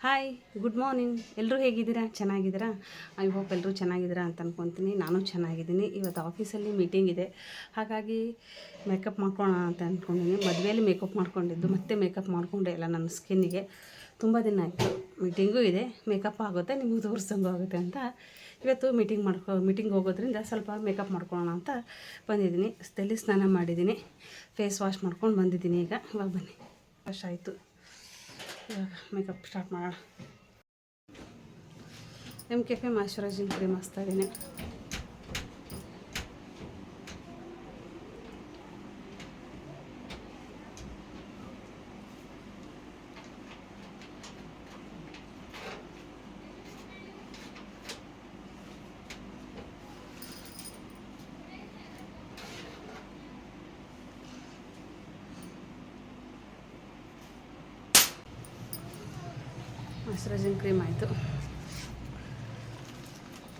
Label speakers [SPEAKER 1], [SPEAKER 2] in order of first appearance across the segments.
[SPEAKER 1] Hi, good morning. ಎಲ್ಲರೂ ಹೇಗಿದ್ದೀರಾ? ಚೆನ್ನಾಗಿದ್ದೀರಾ? ಐ ಹೋಪ್ ಎಲ್ಲರೂ ಚೆನ್ನಾಗಿದ್ದೀರಾ ಅಂತ ಅಂದ್ಕೊತೀನಿ. ನಾನು ಚೆನ್ನಾಗಿದ್ದೀನಿ. ಇವತ್ತು ಆಫೀಸಲ್ಲಿ ಮೀಟಿಂಗ್ ಇದೆ, ಹಾಗಾಗಿ ಮೇಕಪ್ ಮಾಡ್ಕೊಳ್ಳೋಣ ಅಂತ ಅಂದ್ಕೊಂಡಿದ್ದೀನಿ. ಮದುವೆಯಲ್ಲಿ ಮೇಕಪ್ ಮಾಡ್ಕೊಂಡಿದ್ದು ಮತ್ತೆ ಮೇಕಪ್ ಮಾಡಿಕೊಂಡೆ ಎಲ್ಲ ನನ್ನ ಸ್ಕಿನ್ನಿಗೆ. ತುಂಬ ದಿನ ಆಯಿತು. ಮೀಟಿಂಗೂ ಇದೆ, ಮೇಕಪ್ ಆಗುತ್ತೆ, ನಿಮಗೆ ತೋರಿಸ್ದಂಗೂ ಆಗುತ್ತೆ ಅಂತ ಇವತ್ತು ಮೀಟಿಂಗ್ ಹೋಗೋದ್ರಿಂದ ಸ್ವಲ್ಪ ಮೇಕಪ್ ಮಾಡ್ಕೊಳ್ಳೋಣ ಅಂತ ಬಂದಿದ್ದೀನಿ. ತಲೆ ಸ್ನಾನ ಮಾಡಿದ್ದೀನಿ, ಫೇಸ್ ವಾಶ್ ಮಾಡ್ಕೊಂಡು ಬಂದಿದ್ದೀನಿ. ಇವಾಗ ಬನ್ನಿ, ವಾಶ್ ಆಯಿತು. ಇವಾಗ ಮೇಕಪ್ ಸ್ಟಾರ್ಟ್ ಮಾಡೋಣ. MKF ಮಾಯ್ಶ್ಚರೈಸಿಂಗ್ ಕ್ರೀಮ್ ಹಚ್ತಾ ಇದ್ದೀನಿ. ಮಾಯ್ಶ್ಚರೈಸಿಂಗ್ ಕ್ರೀಮ್ ಆಯಿತು.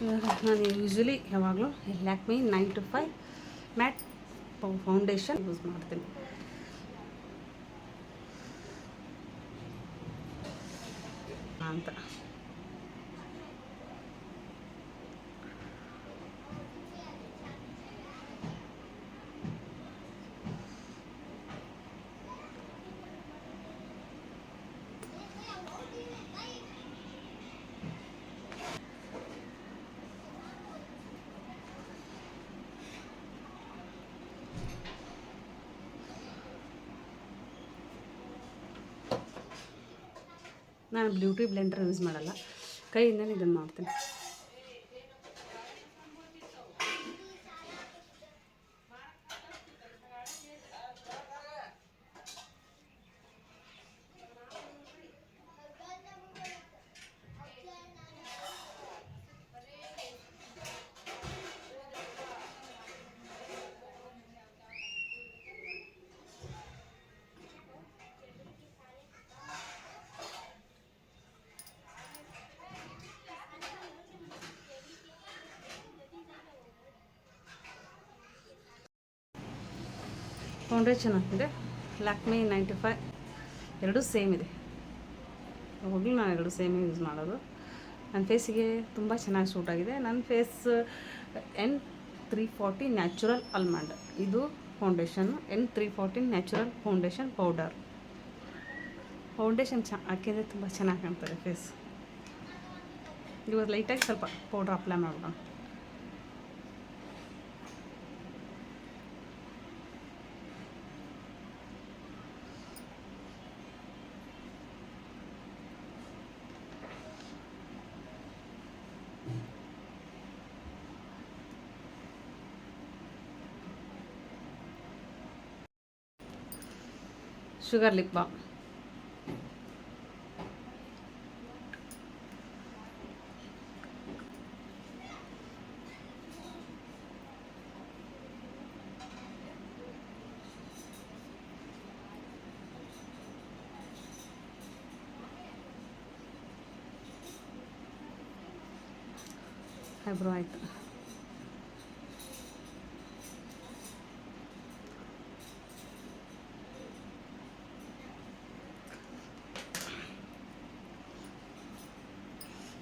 [SPEAKER 1] ಇವಾಗ ನಾನು ಯಾವಾಗಲೂ Lakme 9to5 mat foundation use ಮಾಡ್ತೀನಿ ಅಂತ. ನಾನು ಬ್ಯೂಟಿ ಬ್ಲೆಂಡರ್ ಯೂಸ್ ಮಾಡಲ್ಲ, ಕೈಯಿಂದನೇ ಇದನ್ನು ಮಾಡ್ತೀನಿ. ಫೌಂಡೇಶನ್ ಹಾಕಿದೆ, ಲ್ಯಾಕ್ಮಿ 9to5 ಎರಡೂ ಸೇಮ್ ಇದೆ. ಹೋಗಲಿ, ನಾನು ಎರಡು ಸೇಮೇ ಯೂಸ್ ಮಾಡೋದು. ನನ್ನ ಫೇಸಿಗೆ ತುಂಬ ಚೆನ್ನಾಗಿ ಸೂಟ್ ಆಗಿದೆ. ನನ್ನ ಫೇಸ್ N340 ನ್ಯಾಚುರಲ್ ಆಲ್ಮಂಡ್ ಇದು foundation. N340 natural foundation powder. Foundation ಹಾಕಿದರೆ ತುಂಬ ಚೆನ್ನಾಗಿ ಕಾಣ್ತದೆ ಫೇಸ್. ಇವತ್ತು ಲೈಟಾಗಿ ಸ್ವಲ್ಪ ಪೌಡ್ರ್ ಅಪ್ಲೈ ಮಾಡೋಣ. Sugar lip balm. ಐಬ್ರೋ ಆಯಿತು.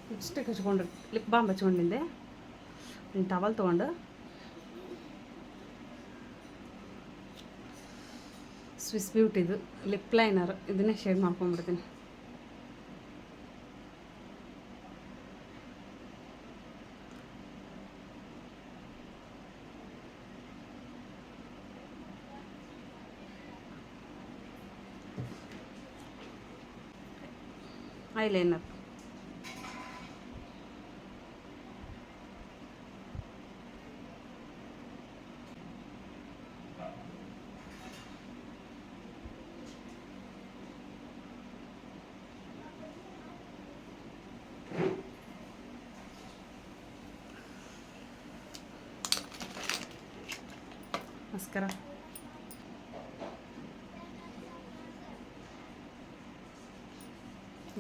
[SPEAKER 1] ಲಿಪ್ಸ್ಟಿಕ್ ಹಚ್ಕೊಂಡು ಲಿಪ್ ಬಾಮ್ ಹಚ್ಕೊಂಡಿದ್ದೆ. ಟವಲ್ ತೊಗೊಂಡು ಸ್ವಿಸ್ ಬ್ಯೂಟಿದು ಲಿಪ್ ಲೈನರ್ ಇದನ್ನೇ ಶೇಡ್ ಮಾಡ್ಕೊಂಡ್ಬಿಡ್ತೀನಿ. ಐಲೈನರ್ ಮಸ್ಕರ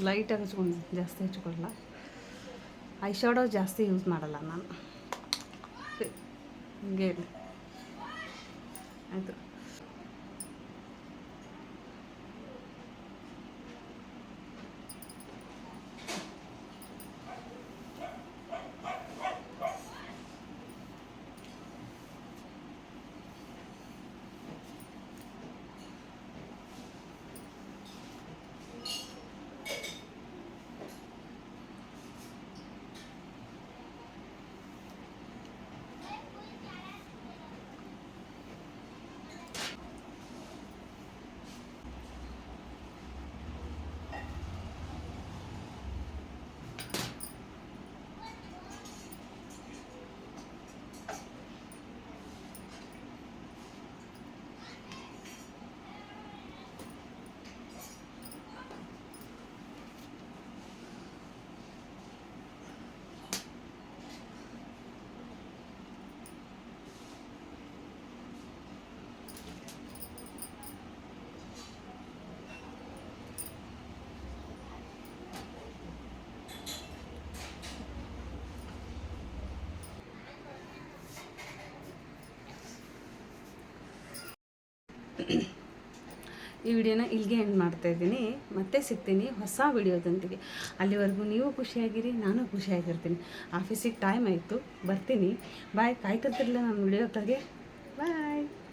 [SPEAKER 1] ಲೈಟಾಗಿ ಹಚ್ಕೊಂಡು, ಜಾಸ್ತಿ ಹಚ್ಕೊಳ್ಳಲ್ಲ. ಐ ಶಾಡೋ ಜಾಸ್ತಿ ಯೂಸ್ ಮಾಡಲ್ಲ ನಾನು. ಹಿಂಗೆ ಆಯಿತು. ಈ ವಿಡಿಯೋನ ಇಲ್ಲಿಗೆ ಎಂಡ್ ಮಾಡ್ತಾಯಿದ್ದೀನಿ. ಮತ್ತೆ ಸಿಗ್ತೀನಿ ಹೊಸ ವಿಡಿಯೋದೊಂದಿಗೆ. ಅಲ್ಲಿವರೆಗೂ ನೀವು ಖುಷಿಯಾಗಿರಿ, ನಾನು ಖುಷಿಯಾಗಿರ್ತೀನಿ. ಆಫೀಸಿಗೆ ಟೈಮ್ ಆಯಿತು, ಬರ್ತೀನಿ. ಬಾಯ್. ಕಾಯ್ತಿರ್ತಿರಲಿಲ್ಲ ನನ್ನ ವಿಡಿಯೋಕ್ಕಾಗೆ. ಬಾಯ್.